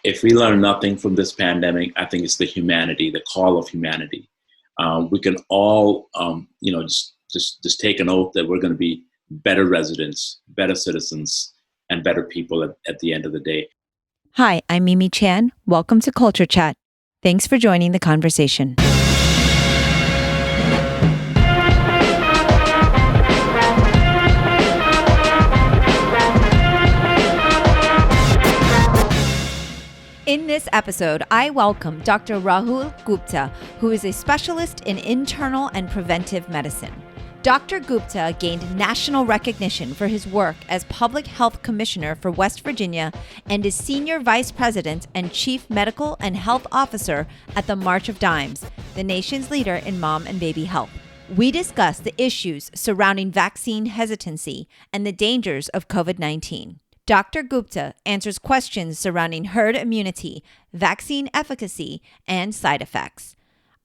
if we learn nothing from this pandemic, I think it's the humanity, the call of humanity. We can all, just take an oath that we're going to be better residents, better citizens, and better people at the end of the day. Hi, I'm Mimi Chan. Welcome to Culture Chat. Thanks for joining the conversation. In this episode, I welcome Dr. Rahul Gupta, who is a specialist in internal and preventive medicine. Dr. Gupta gained national recognition for his work as Public Health Commissioner for West Virginia and is Senior Vice President and Chief Medical and Health Officer at the March of Dimes, the nation's leader in mom and baby health. We discuss the issues surrounding vaccine hesitancy and the dangers of COVID-19. Dr. Gupta answers questions surrounding herd immunity, vaccine efficacy, and side effects.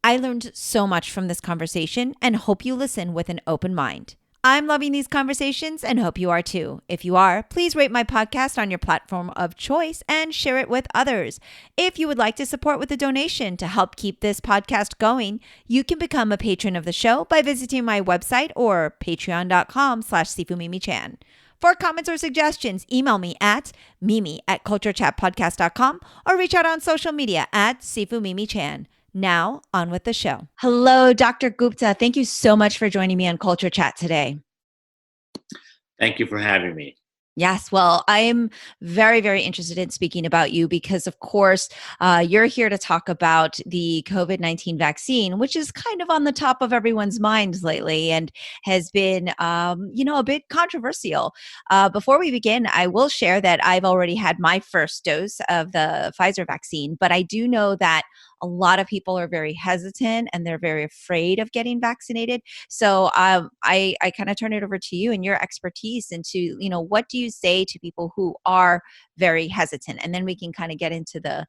I learned so much from this conversation and hope you listen with an open mind. I'm loving these conversations and hope you are too. If you are, please rate my podcast on your platform of choice and share it with others. If you would like to support with a donation to help keep this podcast going, you can become a patron of the show by visiting my website or patreon.com/sifumimichan. For comments or suggestions, email me at mimi@culturechatpodcast.com or reach out on social media at sifumimichan. Now, on with the show. Hello, Dr. Gupta. Thank you so much for joining me on Culture Chat today. Thank you for having me. Yes, well, I am very, very interested in speaking about you because, of course, you're here to talk about the COVID-19 vaccine, which is kind of on the top of everyone's minds lately and has been, a bit controversial. Before we begin, I will share that I've already had my first dose of the Pfizer vaccine, but I do know that a lot of people are very hesitant and they're very afraid of getting vaccinated. So I kind of turn it over to you and your expertise into, what do you say to people who are very hesitant? And then we can kind of get into the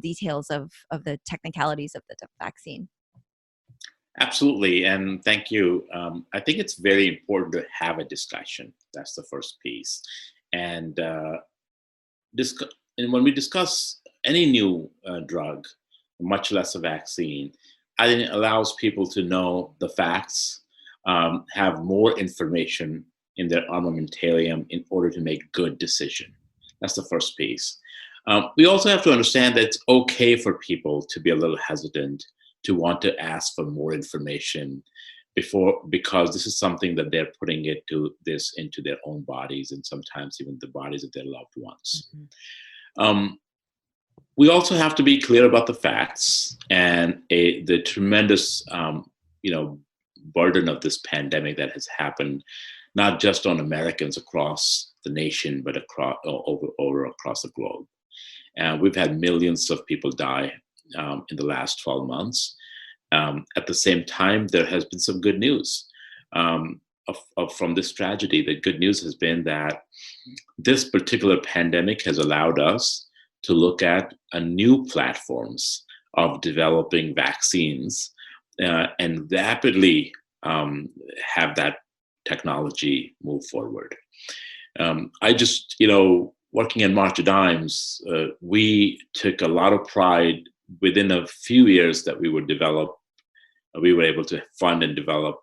details of the technicalities of the vaccine. Absolutely, and thank you. I think it's very important to have a discussion. That's the first piece. And when we discuss any new drug, much less a vaccine, I think it allows people to know the facts, have more information in their armamentarium in order to make good decision. That's the first piece. We also have to understand that it's okay for people to be a little hesitant, to want to ask for more information because this is something that they're putting into their own bodies and sometimes even the bodies of their loved ones. Mm-hmm. We also have to be clear about the facts and the tremendous, burden of this pandemic that has happened, not just on Americans across the nation, but across the globe. And we've had millions of people die in the last 12 months. At the same time, there has been some good news from this tragedy. The good news has been that this particular pandemic has allowed us to look at new platforms of developing vaccines and rapidly have that technology move forward. Working in March of Dimes, we took a lot of pride within a few years that we were able to fund and develop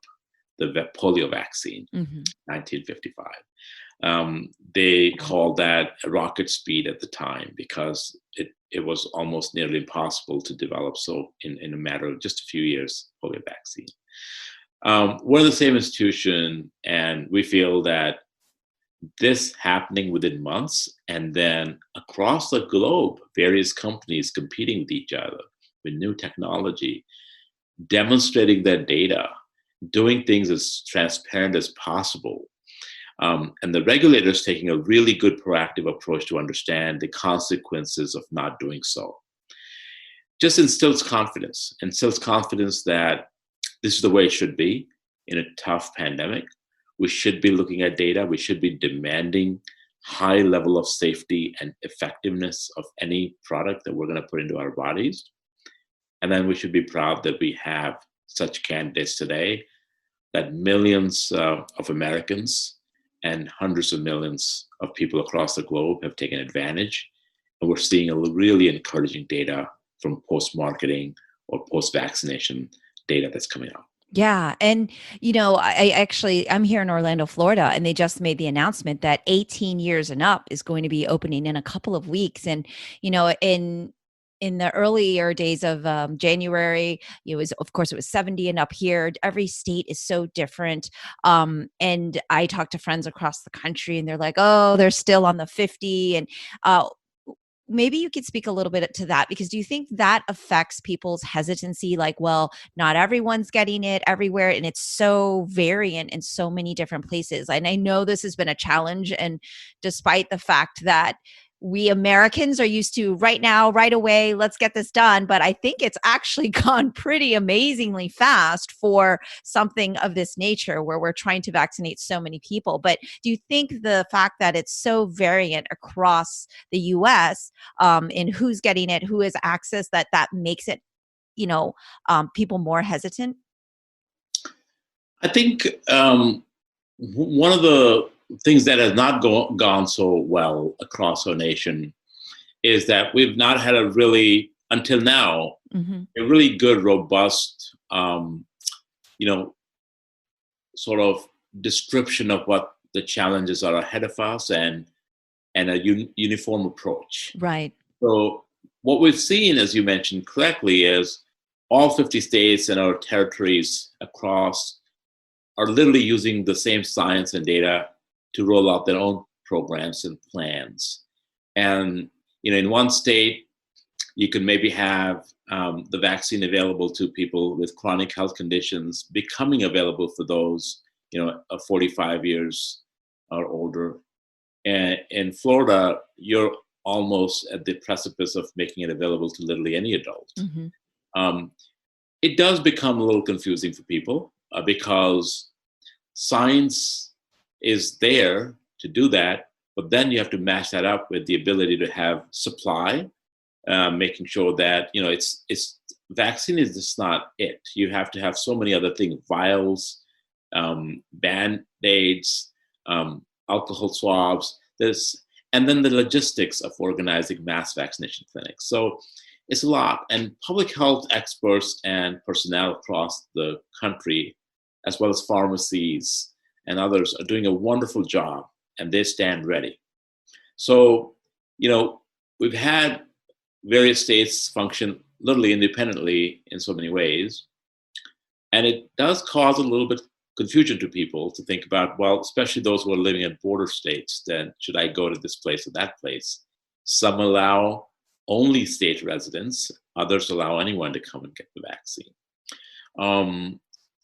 the polio vaccine, 1955. They called that rocket speed at the time because it was almost nearly impossible to develop in a matter of just a few years, polio vaccine. We're the same institution, and we feel that this happening within months and then across the globe, various companies competing with each other with new technology, demonstrating their data, doing things as transparent as possible. And the regulators taking a really good proactive approach to understand the consequences of not doing so. Just instills confidence that this is the way it should be in a tough pandemic. We should be looking at data. We should be demanding high level of safety and effectiveness of any product that we're going to put into our bodies. And then we should be proud that we have such candidates today, that millions of Americans and hundreds of millions of people across the globe have taken advantage And we're seeing a really encouraging data from post-marketing or post-vaccination data that's coming out. Yeah. And, I'm here in Orlando, Florida, and they just made the announcement that 18 years and up is going to be opening in a couple of weeks. And, in the earlier days of January, of course, it was 70 and up here. Every state is so different. And I talk to friends across the country and they're like, oh, they're still on the 50. And, maybe you could speak a little bit to that, because do you think that affects people's hesitancy? Like, well, not everyone's getting it everywhere, and it's so variant in so many different places. And I know this has been a challenge. And despite the fact that we Americans are used to right now, right away, let's get this done. But I think it's actually gone pretty amazingly fast for something of this nature where we're trying to vaccinate so many people. But do you think the fact that it's so variant across the US in who's getting it, who has access, that makes it, people more hesitant? I think one of the things that has not gone so well across our nation is that we've not had a really, until now, Mm-hmm. a really good, robust, sort of description of what the challenges are ahead of us, and a uniform approach. Right. So what we've seen, as you mentioned correctly, is all 50 states and our territories across are literally using the same science and data to roll out their own programs and plans. And in one state, you can maybe have the vaccine available to people with chronic health conditions, becoming available for those 45 years or older. And in Florida, you're almost at the precipice of making it available to literally any adult. Mm-hmm. It does become a little confusing for people because science is there to do that, but then you have to match that up with the ability to have supply, making sure that it's vaccine is just not it. You have to have so many other things: vials, band-aids, alcohol swabs. And then the logistics of organizing mass vaccination clinics. So it's a lot. And public health experts and personnel across the country, as well as pharmacies and others, are doing a wonderful job, and they stand ready. So, we've had various states function literally independently in so many ways. And it does cause a little bit confusion to people to think about, well, especially those who are living in border states, then should I go to this place or that place? Some allow only state residents, others allow anyone to come and get the vaccine.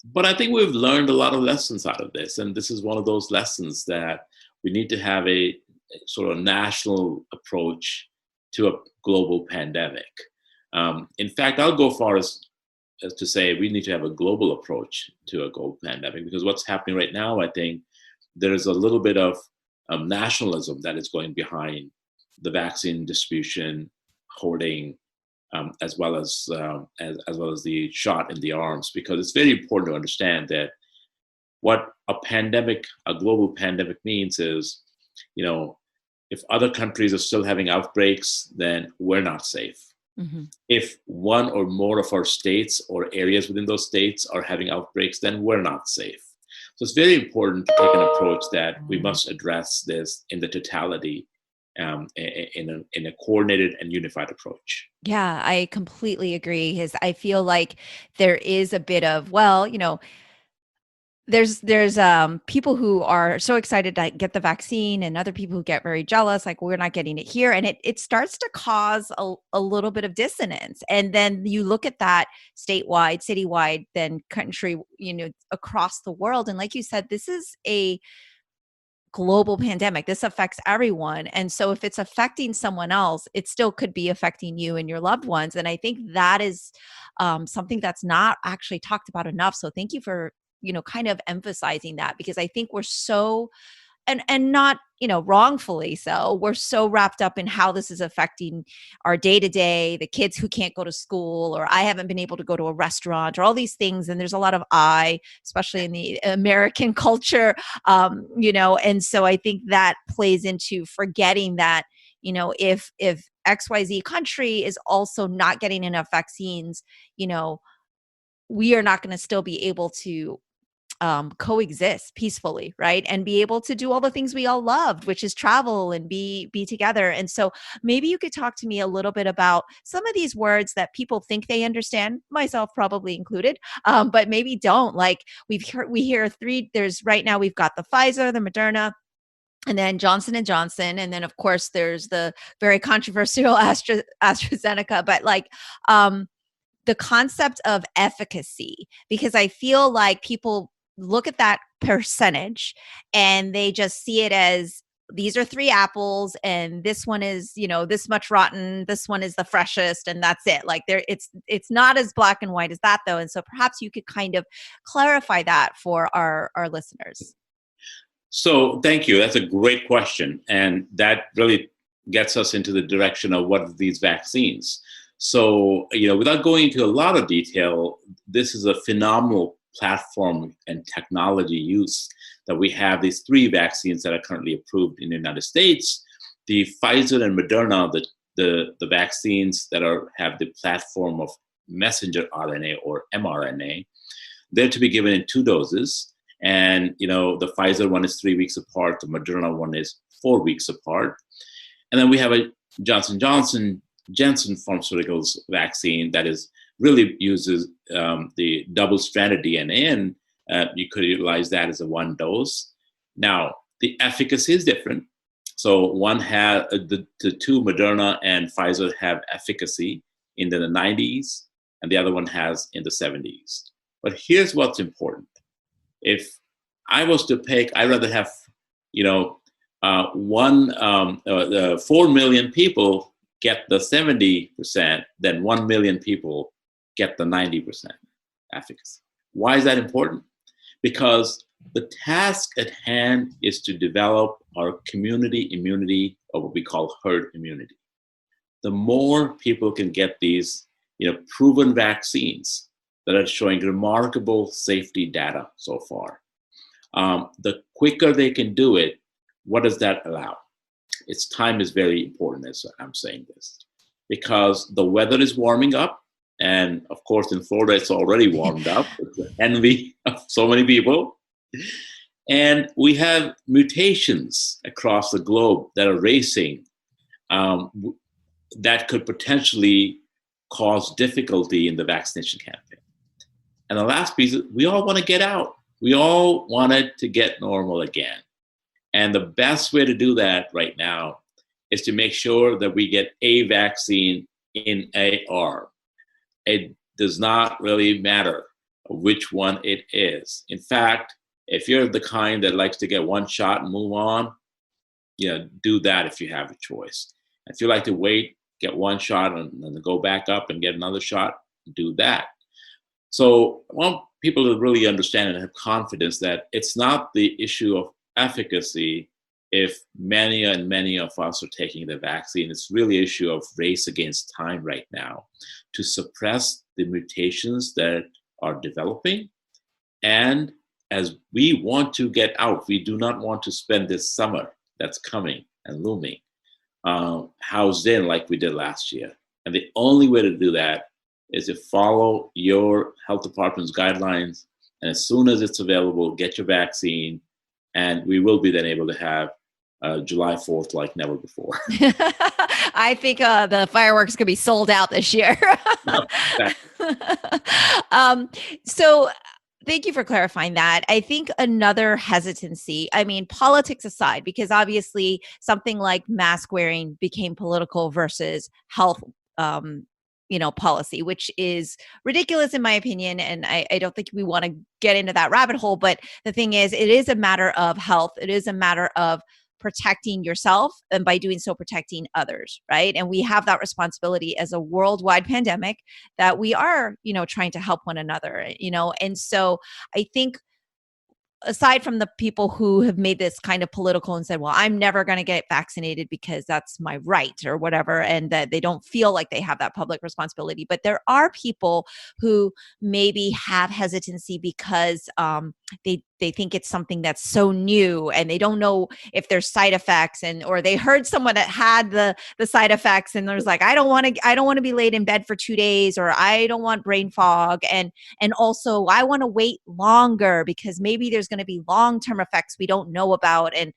But I think we've learned a lot of lessons out of this. And this is one of those lessons that we need to have a sort of national approach to a global pandemic. In fact, I'll go far as to say we need to have a global approach to a global pandemic, because what's happening right now, I think there's a little bit of nationalism that is going behind the vaccine distribution, hoarding, as well as the shot in the arms, because it's very important to understand that what a global pandemic means is, if other countries are still having outbreaks, then we're not safe. Mm-hmm. If one or more of our states or areas within those states are having outbreaks, then we're not safe. So it's very important to take an approach that we must address this in the totality, in a coordinated and unified approach. Yeah, I completely agree. I feel like there is a bit of, well, there's people who are so excited to get the vaccine, and other people who get very jealous, like, we're not getting it here. And it starts to cause a little bit of dissonance. And then you look at that statewide, citywide, then country, across the world. And like you said, this is a global pandemic. This affects everyone. And so if it's affecting someone else, it still could be affecting you and your loved ones. And I think that is something that's not actually talked about enough. So thank you for kind of emphasizing that, because I think we're so, and not, wrongfully so, we're so wrapped up in how this is affecting our day to day, the kids who can't go to school, or I haven't been able to go to a restaurant, or all these things. And there's a lot of especially in the American culture, and so I think that plays into forgetting that, if XYZ country is also not getting enough vaccines, we are not going to still be able to coexist peacefully, right? And be able to do all the things we all loved, which is travel and be together. And so maybe you could talk to me a little bit about some of these words that people think they understand, myself probably included, but maybe don't. Like we hear three. There's right now we've got the Pfizer, the Moderna, and then Johnson and Johnson, and then of course there's the very controversial AstraZeneca. But like, the concept of efficacy, because I feel like people look at that percentage and they just see it as these are three apples and this one is, this much rotten, this one is the freshest, and that's it. Like it's not as black and white as that though. And so perhaps you could kind of clarify that for our listeners. So thank you. That's a great question. And that really gets us into the direction of what are these vaccines. So, without going into a lot of detail, this is a phenomenal platform and technology use that we have these three vaccines that are currently approved in the United States. The Pfizer and Moderna, the vaccines that have the platform of messenger RNA or mRNA, they're to be given in 2 doses. And, the Pfizer one is 3 weeks apart. The Moderna one is 4 weeks apart. And then we have a Johnson Pharmaceuticals vaccine that really uses the double-stranded DNA, and you could utilize that as a 1 dose. Now, the efficacy is different. So one has the two Moderna and Pfizer have efficacy in the 90s, and the other one has in the 70s. But here's what's important. If I was to pick, I'd rather have 4 million people get the 70% than 1 million people get the 90% efficacy. Why is that important? Because the task at hand is to develop our community immunity, or what we call herd immunity. The more people can get these proven vaccines that are showing remarkable safety data so far, the quicker they can do it, what does that allow? Its time is very important, as I'm saying this, because the weather is warming up. And of course, in Florida, it's already warmed up. It's the envy of so many people. And we have mutations across the globe that are racing that could potentially cause difficulty in the vaccination campaign. And the last piece is we all want to get out. We all want it to get normal again. And the best way to do that right now is to make sure that we get a vaccine in a arm. It does not really matter which one it is. In fact, if you're the kind that likes to get one shot and move on, do that if you have a choice. If you like to wait, get one shot and then go back up and get another shot, do that. So I want people to really understand and have confidence that it's not the issue of efficacy if many of us are taking the vaccine. It's really an issue of race against time right now to suppress the mutations that are developing. And as we want to get out, we do not want to spend this summer that's coming and looming housed in like we did last year. And the only way to do that is to follow your health department's guidelines. And as soon as it's available, get your vaccine. And we will be then able to have July 4th like never before. I think the fireworks could be sold out this year. No, so thank you for clarifying that. I think another hesitancy, politics aside, because obviously something like mask wearing became political versus health policy, which is ridiculous in my opinion. And I don't think we want to get into that rabbit hole. But the thing is, it is a matter of health. It is a matter of protecting yourself, and by doing so, protecting others, right? And we have that responsibility as a worldwide pandemic that we are, trying to help one another, and so I think aside from the people who have made this kind of political and said, well, I'm never going to get vaccinated because that's my right or whatever, and that they don't feel like they have that public responsibility. But there are people who maybe have hesitancy because they think it's something that's so new, and they don't know if there's side effects, and or they heard someone that had the side effects, and there's like, I don't want to be laid in bed for 2 days, or I don't want brain fog, and also I want to wait longer because maybe there's going to be long-term effects we don't know about. And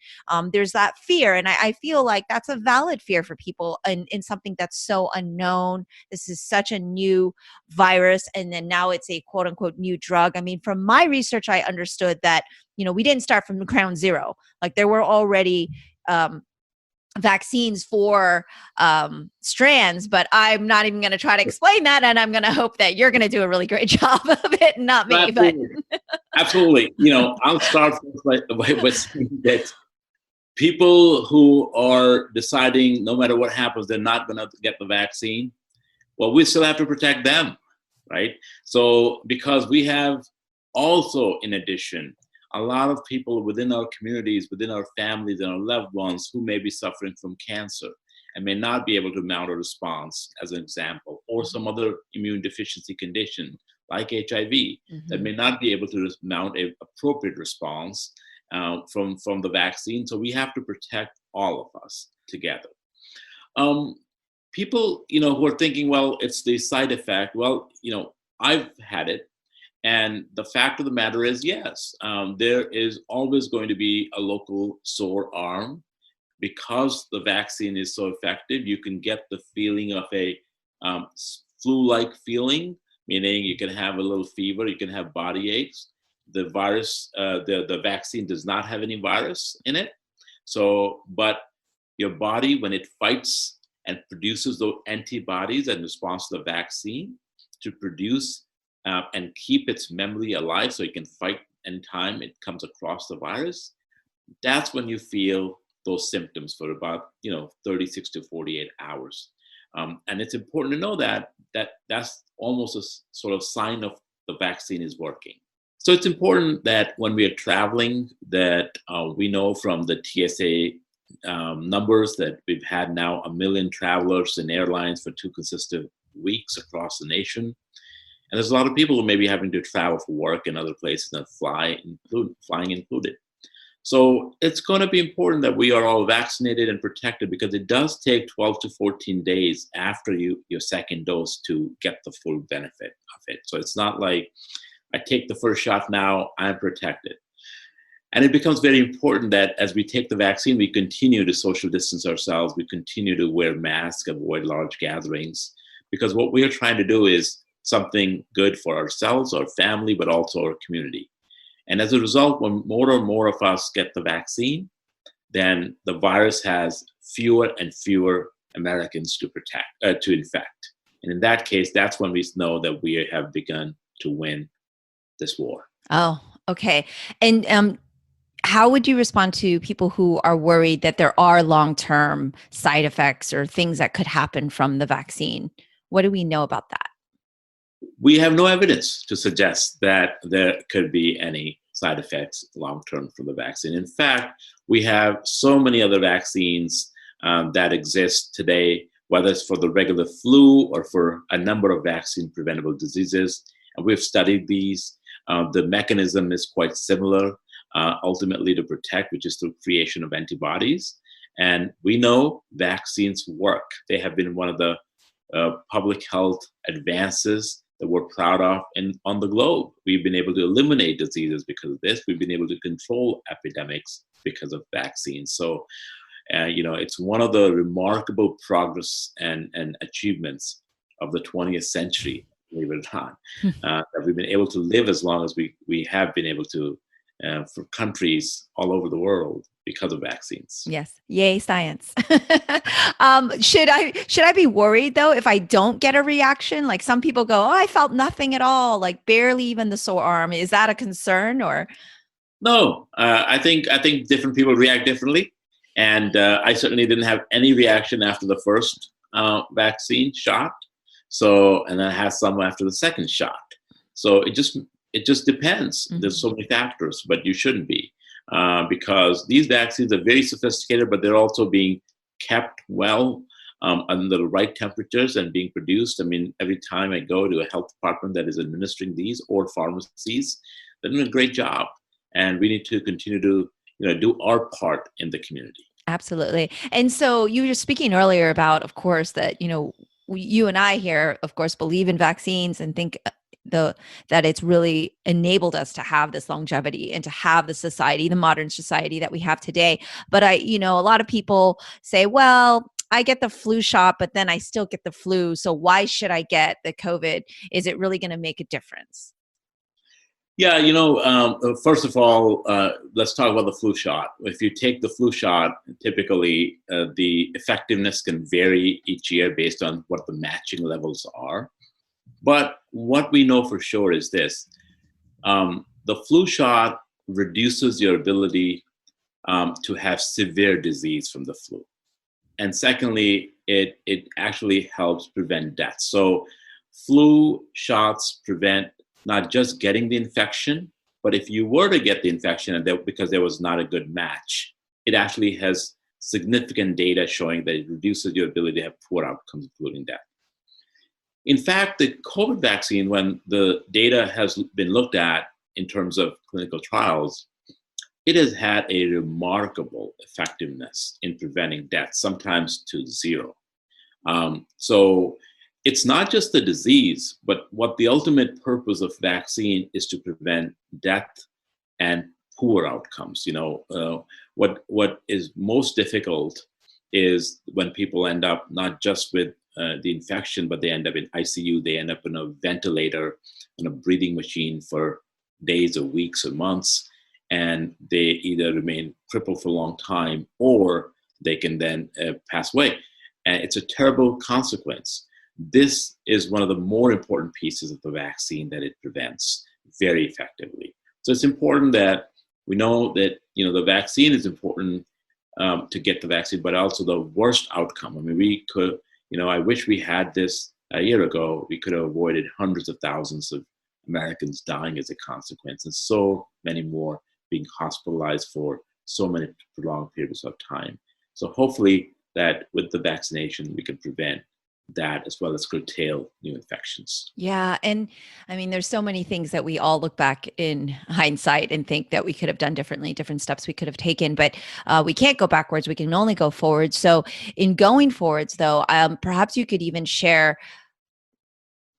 there's that fear, and I feel like that's a valid fear for people in something that's so unknown. This is such a new virus, and then now it's a quote unquote new drug. I mean, from my research, I understood that, we didn't start from ground zero. Like, there were already vaccines for strands, but I'm not even going to try to explain that, and I'm going to hope that you're going to do a really great job of it, not me. Absolutely. But absolutely. I'll start by saying that people who are deciding no matter what happens, they're not going to get the vaccine, well, we still have to protect them, right? So because we have also, in addition, a lot of people within our communities, within our families and our loved ones who may be suffering from cancer and may not be able to mount a response, as an example, or some other immune deficiency condition like HIV that may not be able to mount an appropriate response from the vaccine. So we have to protect all of us together. People, who are thinking, well, it's the side effect. Well, I've had it. And the fact of the matter is, yes, there is always going to be a local sore arm. Because the vaccine is so effective, you can get the feeling of a flu-like feeling, meaning you can have a little fever, you can have body aches. The virus, the vaccine does not have any virus in it. So, but your body, when it fights and produces those antibodies in response to the vaccine to produce and keep its memory alive so it can fight anytime it comes across the virus, that's when you feel those symptoms for about 36 to 48 hours. And it's important to know that's almost a sort of sign of the vaccine is working. So it's important that when we are traveling, that we know from the TSA numbers that we've had now 1 million travelers in airlines for 2 consecutive weeks across the nation. And there's a lot of people who may be having to travel for work in other places and flying included. So it's going to be important that we are all vaccinated and protected, because it does take 12 to 14 days after your second dose to get the full benefit of it. So it's not like I take the first shot now, I'm protected. And it becomes very important that as we take the vaccine, we continue to social distance ourselves. We continue to wear masks, avoid large gatherings, because what we are trying to do is something good for ourselves, our family, but also our community. And as a result, when more and more of us get the vaccine, then the virus has fewer and fewer Americans to infect. And in that case, that's when we know that we have begun to win this war. Oh, okay. And how would you respond to people who are worried that there are long-term side effects or things that could happen from the vaccine? What do we know about that? We have no evidence to suggest that there could be any side effects long-term from the vaccine. In fact, we have so many other vaccines that exist today, whether it's for the regular flu or for a number of vaccine-preventable diseases. And we've studied these. The mechanism is quite similar, ultimately to protect, which is through creation of antibodies. And we know vaccines work. They have been one of the public health advances that we're proud of on the globe. We've been able to eliminate diseases because of this. We've been able to control epidemics because of vaccines. So, it's one of the remarkable progress and achievements of the 20th century, believe it or not, that we've been able to live as long as we have been able to for countries all over the world because of vaccines. Yes. Yay, science. Should I be worried though if I don't get a reaction? Like, some people go, oh, I felt nothing at all, like barely even the sore arm. Is that a concern or? No, I think different people react differently. And I certainly didn't have any reaction after the first vaccine shot. So, and then I had some after the second shot. So it just depends. Mm-hmm. There's so many factors, but you shouldn't be. Because these vaccines are very sophisticated, but they're also being kept well under the right temperatures and being produced. I mean, every time I go to a health department that is administering these or pharmacies, they're doing a great job. and we need to continue to do our part in the community. Absolutely. And so you were just speaking earlier about, of course, that, you and I here, of course, believe in vaccines and think that it's really enabled us to have this longevity and to have the society, the modern society that we have today. But a lot of people say, well, I get the flu shot, but then I still get the flu. So why should I get the COVID? Is it really going to make a difference? Yeah, first of all, let's talk about the flu shot. If you take the flu shot, typically the effectiveness can vary each year based on what the matching levels are. But what we know for sure is this. The flu shot reduces your ability to have severe disease from the flu. And secondly, it actually helps prevent death. So flu shots prevent not just getting the infection, but if you were to get the infection because there was not a good match, it actually has significant data showing that it reduces your ability to have poor outcomes, including death. In fact, the COVID vaccine, when the data has been looked at in terms of clinical trials, it has had a remarkable effectiveness in preventing death, sometimes to zero. So it's not just the disease, but what the ultimate purpose of vaccine is to prevent death and poor outcomes. What is most difficult is when people end up not just with the infection, but they end up in ICU, they end up in a ventilator, in a breathing machine for days or weeks or months, and they either remain crippled for a long time or they can then pass away. And it's a terrible consequence. This is one of the more important pieces of the vaccine that it prevents very effectively. So it's important that we know that the vaccine is important to get the vaccine, but also the worst outcome. I mean, we could, I wish we had this a year ago. We could have avoided hundreds of thousands of Americans dying as a consequence, and so many more being hospitalized for so many prolonged periods of time. So hopefully that with the vaccination, we can prevent that as well as curtail new infections. Yeah. And I mean, there's so many things that we all look back in hindsight and think that we could have done differently, different steps we could have taken, but we can't go backwards. We can only go forward. So in going forwards, though, perhaps you could even share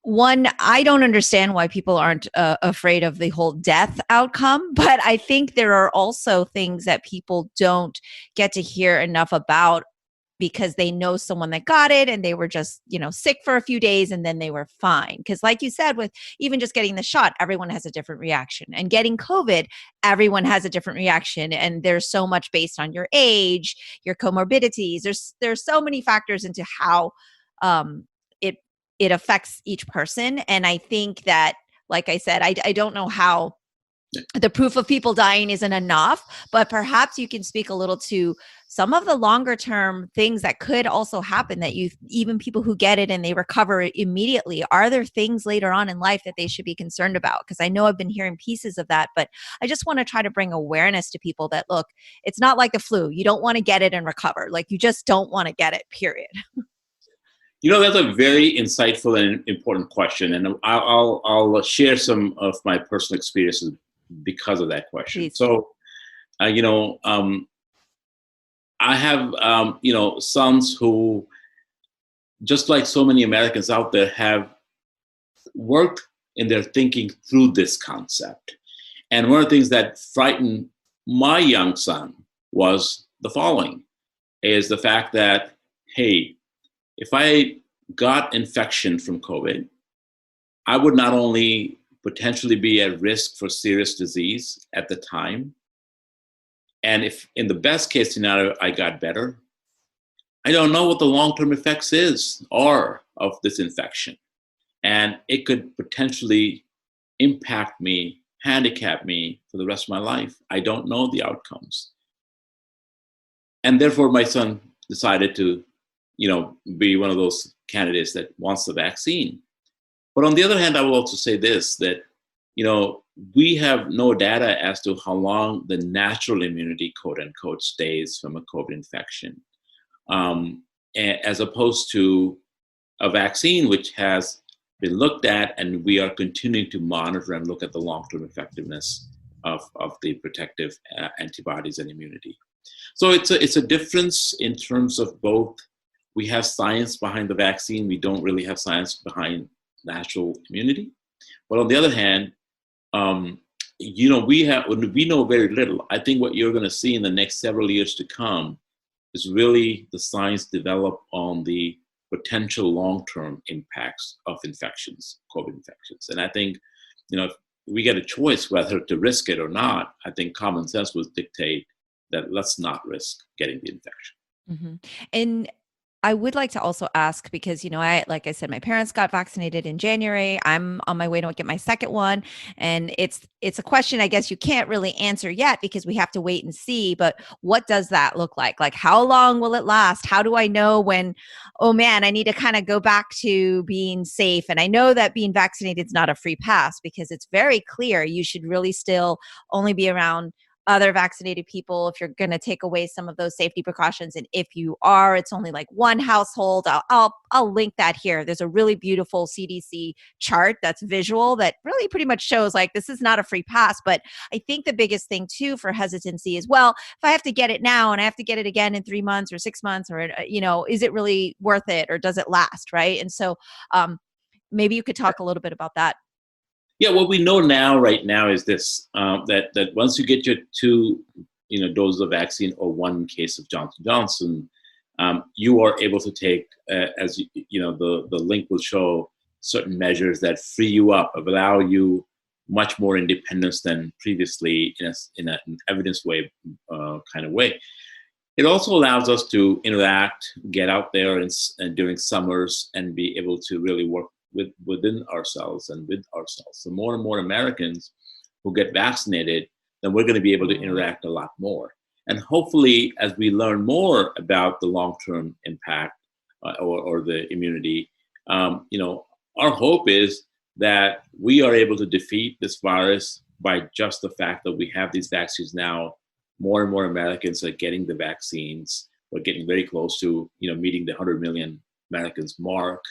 one. I don't understand why people aren't afraid of the whole death outcome, but I think there are also things that people don't get to hear enough about because they know someone that got it and they were just, sick for a few days and then they were fine. Because like you said, with even just getting the shot, everyone has a different reaction. And getting COVID, everyone has a different reaction. And there's so much based on your age, your comorbidities. There's so many factors into how it affects each person. And I think that, like I said, I don't know how the proof of people dying isn't enough, but perhaps you can speak a little to some of the longer term things that could also happen that even people who get it and they recover immediately. Are there things later on in life that they should be concerned about? Because I know I've been hearing pieces of that, but I just want to try to bring awareness to people that, look, it's not like the flu. You don't want to get it and recover. Like, you just don't want to get it, period. That's a very insightful and important question. And I'll share some of my personal experiences because of that question. Please. So, I have, sons who, just like so many Americans out there, have worked in their thinking through this concept. And one of the things that frightened my young son was the following, is the fact that, hey, if I got infection from COVID, I would not only potentially be at risk for serious disease at the time, and if in the best case scenario I got better, I don't know what the long-term effects are of this infection. And it could potentially impact me, handicap me for the rest of my life. I don't know the outcomes. And therefore my son decided to, be one of those candidates that wants the vaccine. But on the other hand, I will also say this, that, we have no data as to how long the natural immunity, quote unquote, stays from a COVID infection, as opposed to a vaccine, which has been looked at, and we are continuing to monitor and look at the long-term effectiveness of the protective antibodies and immunity. So it's a difference in terms of both. We have science behind the vaccine. We don't really have science behind natural immunity. But on the other hand, we know very little. I think what you're going to see in the next several years to come is really the science develop on the potential long-term impacts of infections, COVID infections. And I think, if we get a choice whether to risk it or not, I think common sense would dictate that let's not risk getting the infection. Mm-hmm. And I would like to also ask because, like I said, my parents got vaccinated in January. I'm on my way to get my second one. And it's a question I guess you can't really answer yet because we have to wait and see. But what does that look like? Like, how long will it last? How do I know when, oh man, I need to kind of go back to being safe? And I know that being vaccinated is not a free pass because it's very clear you should really still only be around other vaccinated people if you're going to take away some of those safety precautions. And if you are, it's only like one household. I'll link that here. There's a really beautiful CDC chart that's visual that really pretty much shows like this is not a free pass. But I think the biggest thing too for hesitancy is, well, if I have to get it now and I have to get it again in 3 months or 6 months, or is it really worth it or does it last, right? And so maybe you could talk a little bit about that. Yeah, what we know right now is this: that once you get your 2, doses of vaccine or 1 case of Johnson Johnson, you are able to take, as the link will show, certain measures that free you up, allow you much more independence than previously in an evidence way kind of way. It also allows us to interact, get out there and during summers and be able to really work within ourselves and with ourselves. So more and more Americans who get vaccinated, then we're going to be able to interact a lot more. And hopefully, as we learn more about the long-term impact or the immunity, our hope is that we are able to defeat this virus by just the fact that we have these vaccines now. More and more Americans are getting the vaccines. We're getting very close to, meeting the 100 million Americans mark.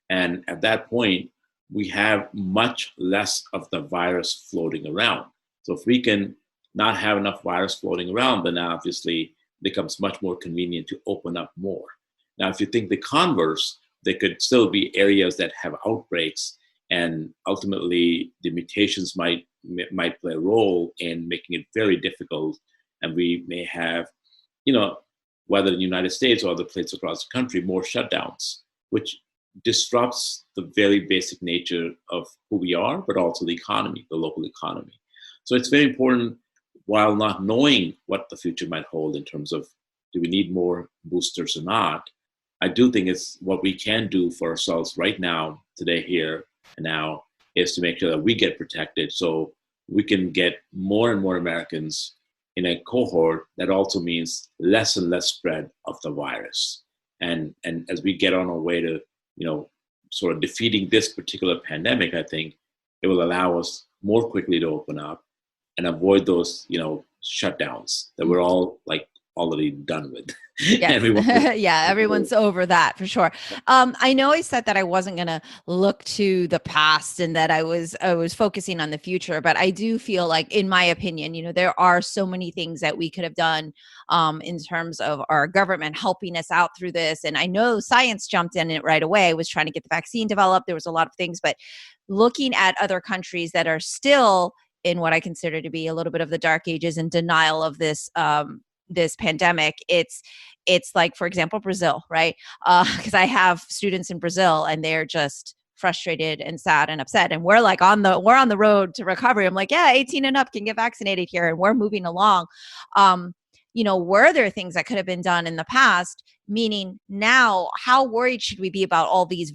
And at that point, we have much less of the virus floating around. So if we can not have enough virus floating around, then obviously it becomes much more convenient to open up more. Now, if you think the converse, there could still be areas that have outbreaks, and ultimately the mutations might play a role in making it very difficult. And we may have, whether in the United States or other places across the country, more shutdowns, which disrupts the very basic nature of who we are, but also the economy, the local economy. So it's very important, while not knowing what the future might hold in terms of do we need more boosters or not, I do think it's what we can do for ourselves right now, today, here and now, is to make sure that we get protected so we can get more and more Americans in a cohort that also means less and less spread of the virus. And as we get on our way to sort of defeating this particular pandemic, I think it will allow us more quickly to open up and avoid those, shutdowns that we're all already done with. Yes. Yeah, everyone's over that for sure. I know I said that I wasn't going to look to the past and that I was focusing on the future, but I do feel like, in my opinion, there are so many things that we could have done in terms of our government helping us out through this. And I know science jumped in it right away. I was trying to get the vaccine developed. There was a lot of things, but looking at other countries that are still in what I consider to be a little bit of the dark ages and denial of this pandemic, it's like, for example, Brazil, right? Because I have students in Brazil and they're just frustrated and sad and upset. And we're on the road to recovery. I'm like, yeah, 18 and up can get vaccinated here, and we're moving along. Were there things that could have been done in the past? Meaning now, how worried should we be about all these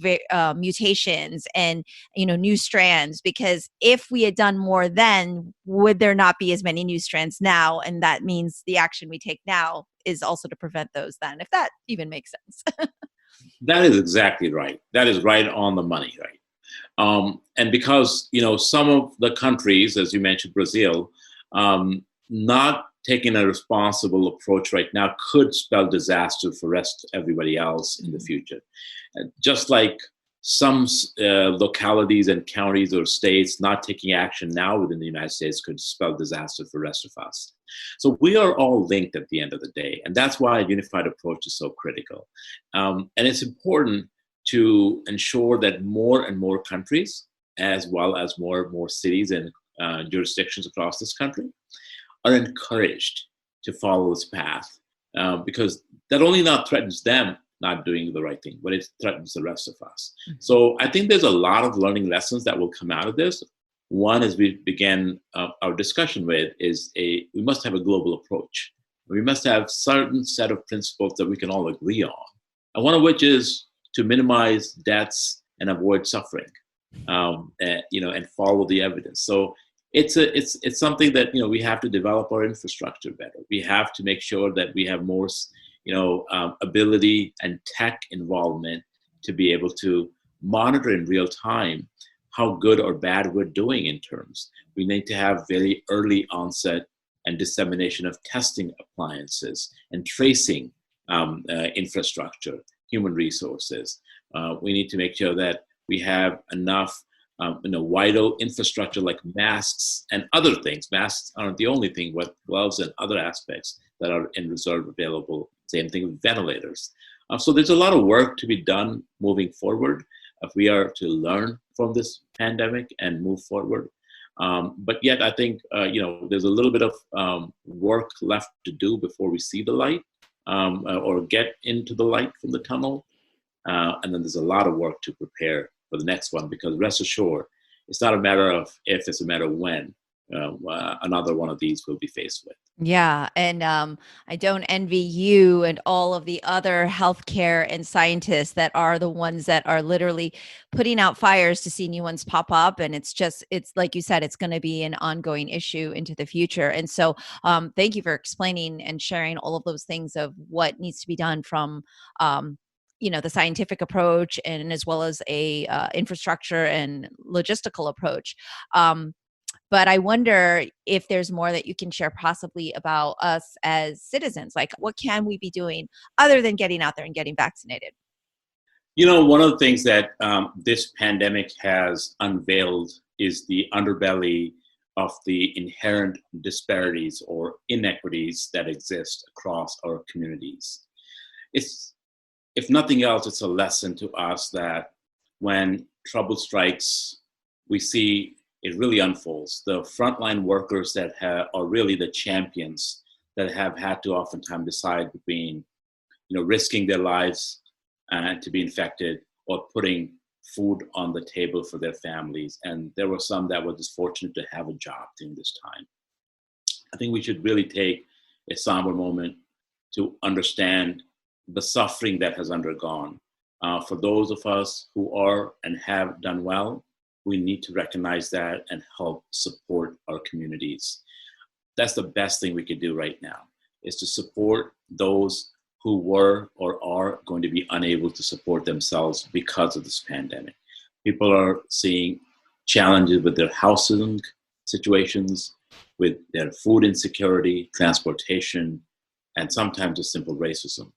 mutations and, new strands? Because if we had done more then, would there not be as many new strands now? And that means the action we take now is also to prevent those then, if that even makes sense. That is exactly right. That is right on the money, right? And because, some of the countries, as you mentioned, Brazil, not taking a responsible approach right now could spell disaster for everybody else in the future. Just like some localities and counties or states not taking action now within the United States could spell disaster for the rest of us. So we are all linked at the end of the day, and that's why a unified approach is so critical. And it's important to ensure that more and more countries, as well as more and more cities and jurisdictions across this country, are encouraged to follow this path, because that only not threatens them not doing the right thing, but it threatens the rest of us. Mm-hmm. So I think there's a lot of learning lessons that will come out of this. One, as we began our discussion with, is we must have a global approach. We must have certain set of principles that we can all agree on, and one of which is to minimize deaths and avoid suffering, and follow the evidence. So it's something that we have to develop our infrastructure better. We have to make sure that we have more ability and tech involvement to be able to monitor in real time how good or bad we're doing in terms. We need to have very early onset and dissemination of testing appliances and tracing infrastructure, human resources. We need to make sure that we have enough vital infrastructure like masks and other things. Masks aren't the only thing, but gloves and other aspects that are in reserve available. Same thing with ventilators. So there's a lot of work to be done moving forward if we are to learn from this pandemic and move forward. But yet I think, there's a little bit of work left to do before we see the light or get into the light from the tunnel. And then there's a lot of work to prepare for the next one, because rest assured, it's not a matter of if, it's a matter of when another one of these will be faced with. Yeah. And I don't envy you and all of the other healthcare and scientists that are the ones that are literally putting out fires to see new ones pop up. And it's like you said, it's going to be an ongoing issue into the future. And so thank you for explaining and sharing all of those things of what needs to be done from the scientific approach, and as well as a infrastructure and logistical approach. But I wonder if there's more that you can share possibly about us as citizens. Like, what can we be doing other than getting out there and getting vaccinated? One of the things that this pandemic has unveiled is the underbelly of the inherent disparities or inequities that exist across our communities. If nothing else, it's a lesson to us that when trouble strikes, we see it really unfolds. The frontline workers that are really the champions that have had to oftentimes decide between, risking their lives to be infected or putting food on the table for their families. And there were some that were just fortunate to have a job during this time. I think we should really take a somber moment to understand the suffering that has undergone. For those of us who are and have done well, we need to recognize that and help support our communities. That's the best thing we could do right now, is to support those who were or are going to be unable to support themselves because of this pandemic. People are seeing challenges with their housing situations, with their food insecurity, transportation, and sometimes just simple racism.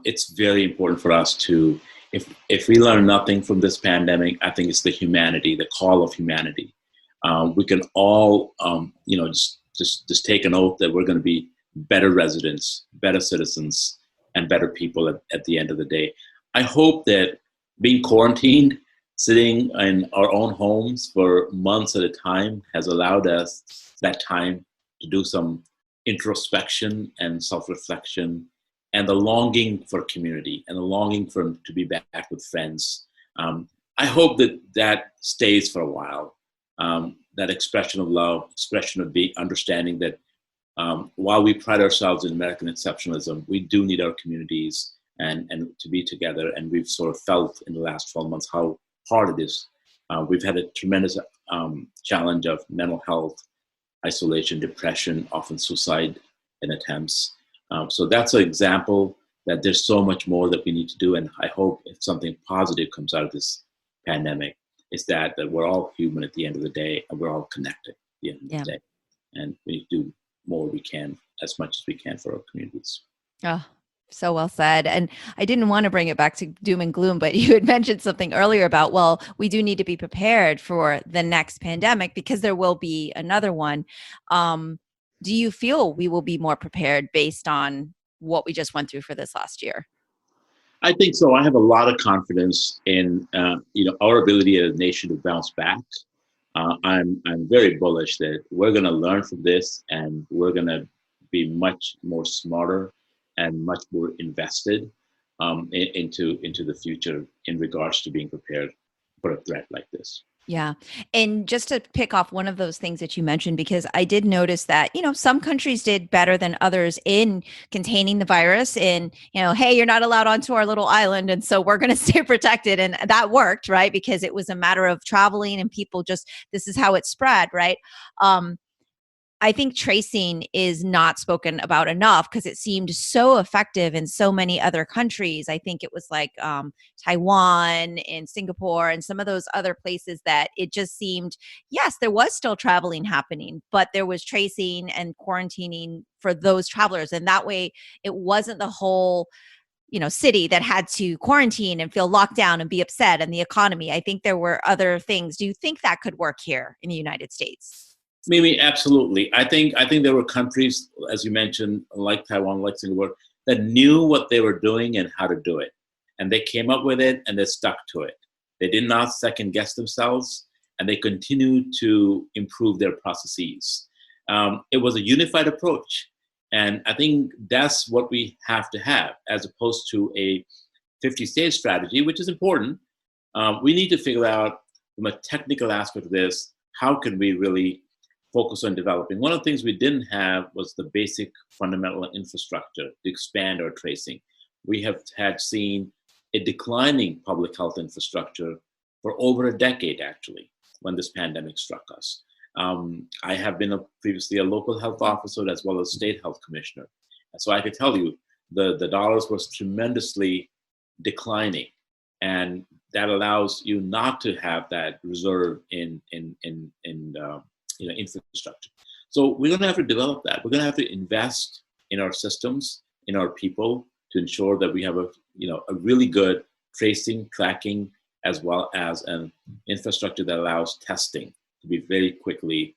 It's very important for us to, if we learn nothing from this pandemic, I think it's the humanity, the call of humanity. We can all, just take an oath that we're going to be better residents, better citizens, and better people at the end of the day. I hope that being quarantined, sitting in our own homes for months at a time, has allowed us that time to do some introspection and self-reflection, and the longing for community and the longing to be back with friends. I hope that stays for a while. That expression of love, expression of understanding that while we pride ourselves in American exceptionalism, we do need our communities and to be together. And we've sort of felt in the last 12 months how hard it is. We've had a tremendous challenge of mental health, isolation, depression, often suicide and attempts. So that's an example that there's so much more that we need to do. And I hope if something positive comes out of this pandemic, is that we're all human at the end of the day, and we're all connected at the end of the day. And we need to do more we can, as much as we can, for our communities. Oh, So well said. And I didn't want to bring it back to doom and gloom, but you had mentioned something earlier about, well, we do need to be prepared for the next pandemic because there will be another one. Um, do you feel we will be more prepared based on what we just went through for this last year? I think so. I have a lot of confidence in our ability as a nation to bounce back. I'm very bullish that we're going to learn from this, and we're going to be much more smarter and much more invested into the future in regards to being prepared for a threat like this. Yeah. And just to pick off one of those things that you mentioned, because I did notice that, some countries did better than others in containing the virus and, hey, you're not allowed onto our little island. And so we're going to stay protected. And that worked, right? Because it was a matter of traveling and people this is how it spread, right? I think tracing is not spoken about enough because it seemed so effective in so many other countries. I think it was like Taiwan and Singapore and some of those other places that it just seemed, yes, there was still traveling happening, but there was tracing and quarantining for those travelers. And that way it wasn't the whole city that had to quarantine and feel locked down and be upset, and the economy. I think there were other things. Do you think that could work here in the United States? Mimi, absolutely. I think there were countries, as you mentioned, like Taiwan, like Singapore, that knew what they were doing and how to do it, and they came up with it and they stuck to it. They did not second guess themselves, and they continued to improve their processes. It was a unified approach, and I think that's what we have to have, as opposed to a 50-stage strategy, which is important. We need to figure out from a technical aspect of this, how can we really focus on developing. One of the things we didn't have was the basic fundamental infrastructure to expand our tracing. We have had seen a declining public health infrastructure for over a decade, actually, when this pandemic struck us. I have been previously a local health officer as well as state health commissioner. And so I could tell you the dollars was tremendously declining. And that allows you not to have that reserve in infrastructure. So we're going to have to develop that. We're going to have to invest in our systems, in our people, to ensure that we have a really good tracing, tracking, as well as an infrastructure that allows testing to be very quickly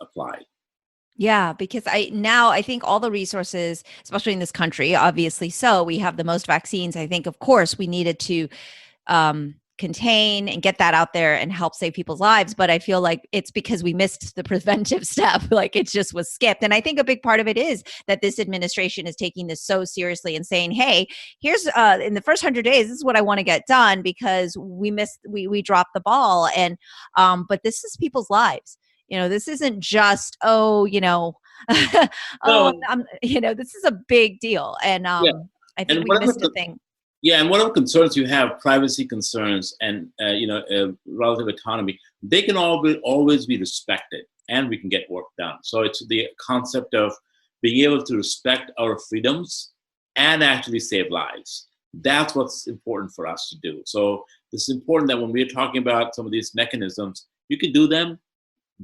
applied. Yeah, because I think all the resources, especially in this country, obviously, so we have the most vaccines. I think, of course, we needed to contain and get that out there and help save people's lives. But I feel like it's because we missed the preventive step. Like it just was skipped. And I think a big part of it is that this administration is taking this so seriously and saying, hey, here's in the first 100 days, this is what I want to get done because we dropped the ball. And but this is people's lives. This isn't just, No, this is a big deal. And yeah. I think And we missed a thing. Yeah, and whatever concerns you have, privacy concerns and relative autonomy, they can always be respected, and we can get work done. So it's the concept of being able to respect our freedoms and actually save lives. That's what's important for us to do. So it's important that when we're talking about some of these mechanisms, you can do them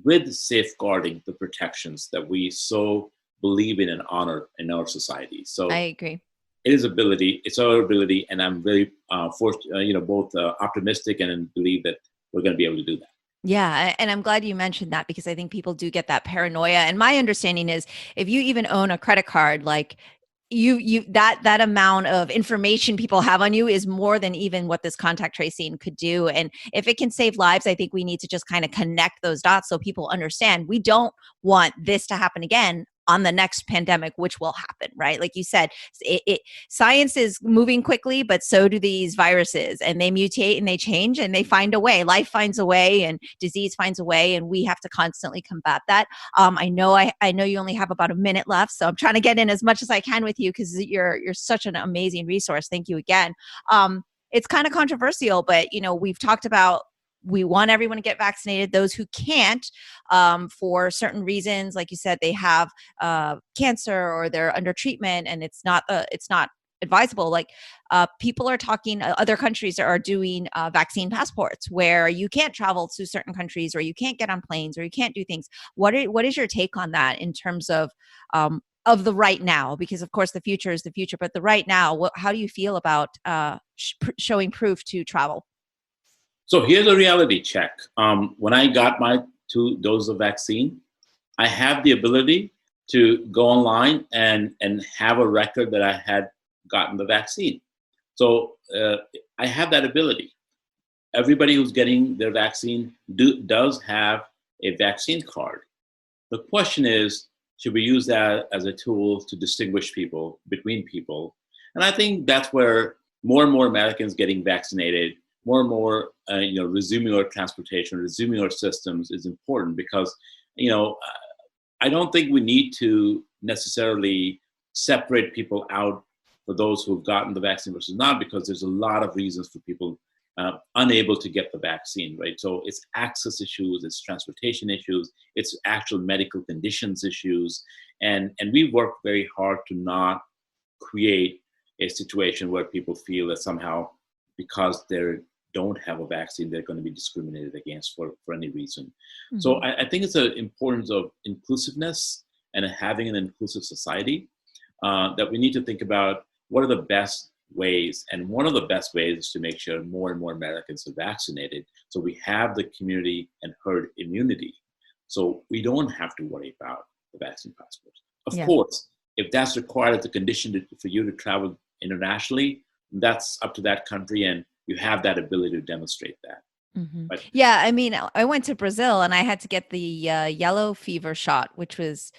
with safeguarding the protections that we so believe in and honor in our society. So I agree. it's our ability, and I'm very both optimistic and believe that we're going to be able to do that. Yeah, and I'm glad you mentioned that because I think people do get that paranoia. And my understanding is if you even own a credit card, like that amount of information people have on you is more than even what this contact tracing could do. And if it can save lives, I think we need to just kind of connect those dots so people understand we don't want this to happen again on the next pandemic, which will happen, right? Like you said, science is moving quickly, but so do these viruses, and they mutate and they change and they find a way. Life finds a way, and disease finds a way, and we have to constantly combat that. I know you only have about a minute left, so I'm trying to get in as much as I can with you because you're such an amazing resource. Thank you again. It's kind of controversial, but we've talked about we want everyone to get vaccinated. Those who can't, for certain reasons, like you said, they have cancer or they're under treatment, and it's not advisable. Like people are talking. Other countries are doing vaccine passports where you can't travel to certain countries, or you can't get on planes, or you can't do things. What is your take on that in terms of of the right now, because of course the future is the future, but the right now, how do you feel about showing proof to travel? So here's a reality check. When I got my 2 doses of vaccine, I have the ability to go online and have a record that I had gotten the vaccine. So I have that ability. Everybody who's getting their vaccine does have a vaccine card. The question is, should we use that as a tool to distinguish people between people? And I think that's where more and more Americans getting vaccinated, more and more, resuming our transportation, resuming our systems is important because, I don't think we need to necessarily separate people out for those who've gotten the vaccine versus not, because there's a lot of reasons for people unable to get the vaccine, right? So it's access issues, it's transportation issues, it's actual medical conditions issues. And we work very hard to not create a situation where people feel that somehow because they don't have a vaccine, they're going to be discriminated against for any reason. Mm-hmm. So I think it's an importance of inclusiveness and having an inclusive society that we need to think about what are the best ways. And one of the best ways is to make sure more and more Americans are vaccinated. So we have the community and herd immunity. So we don't have to worry about the vaccine passport. Of course, if that's required as a condition for you to travel internationally, that's up to that country, and you have that ability to demonstrate that. Mm-hmm. Yeah, I mean, I went to Brazil and I had to get the yellow fever shot, which was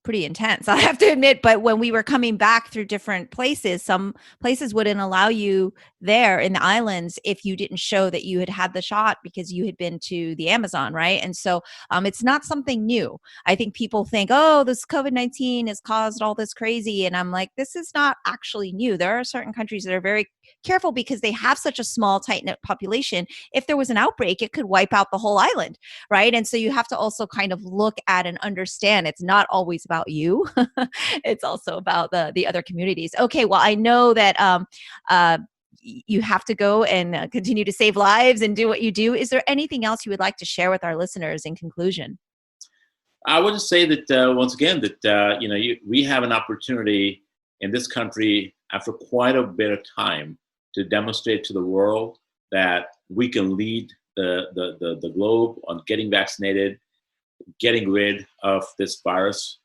pretty intense, I have to admit. But when we were coming back through different places, some places wouldn't allow you there in the islands if you didn't show that you had had the shot because you had been to the Amazon, right? And so it's not something new. I think people think, oh, this COVID-19 has caused all this crazy. And I'm like, this is not actually new. There are certain countries that are very careful because they have such a small, tight-knit population. If there was an outbreak, it could wipe out the whole island, right? And so you have to also kind of look at and understand it's not always about you. It's also about the other communities. Okay, well, I know that you have to go and continue to save lives and do what you do. Is there anything else you would like to share with our listeners in conclusion? I would just say that once again that we have an opportunity in this country after quite a bit of time to demonstrate to the world that we can lead the globe on getting vaccinated, getting rid of this virus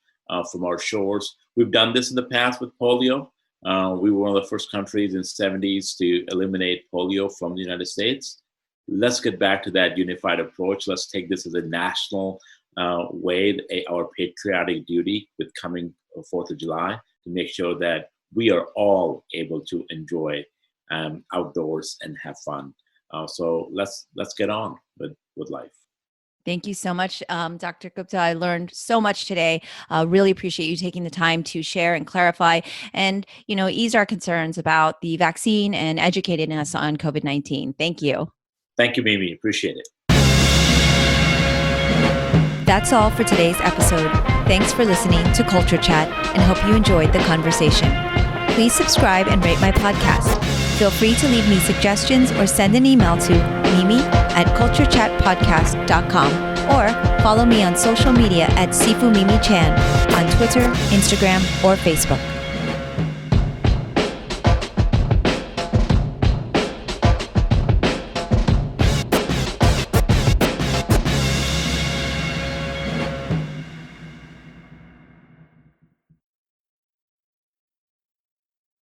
from our shores. We've done this in the past with polio. We were one of the first countries in the 70s to eliminate polio from the United States. Let's get back to that unified approach. Let's take this as a national way, our patriotic duty with coming 4th of July to make sure that we are all able to enjoy outdoors and have fun. So let's get on with life. Thank you so much, Dr. Gupta. I learned so much today. Really appreciate you taking the time to share and clarify and, ease our concerns about the vaccine and educating us on COVID-19. Thank you. Thank you, Mimi. Appreciate it. That's all for today's episode. Thanks for listening to Culture Chat and hope you enjoyed the conversation. Please subscribe and rate my podcast. Feel free to leave me suggestions or send an email to mimi@culturechatpodcast.com or follow me on social media at Sifu Mimi Chan on Twitter, Instagram, or Facebook.